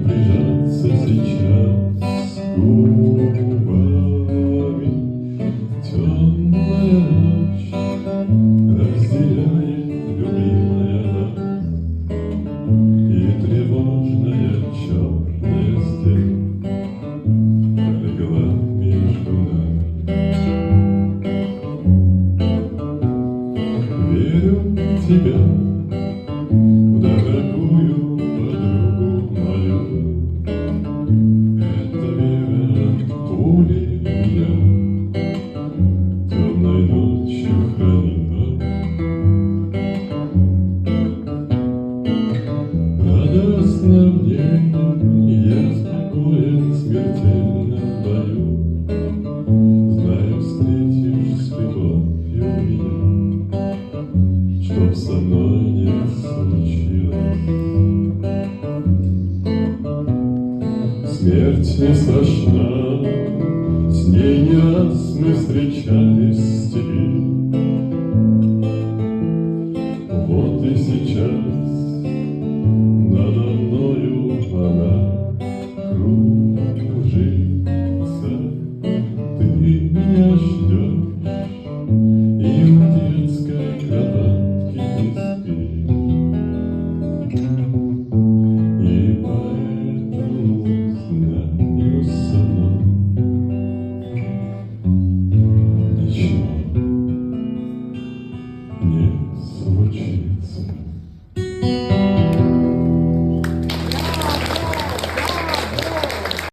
прижаться сейчас губами. Темная ночь разделяет любимая нас, и тревожная черная степь пролегла между нами. Верю в тебя, в дорогую подругу мою. Эта вера пули меня темной ночью хранила. Радостно мне, я спокоен смертельно в бою. Знаю, встретишь с любовью меня, чтоб со мной не случилось. Смерть не страшна, с ней не раз мы встречались в степи. Вот и сейчас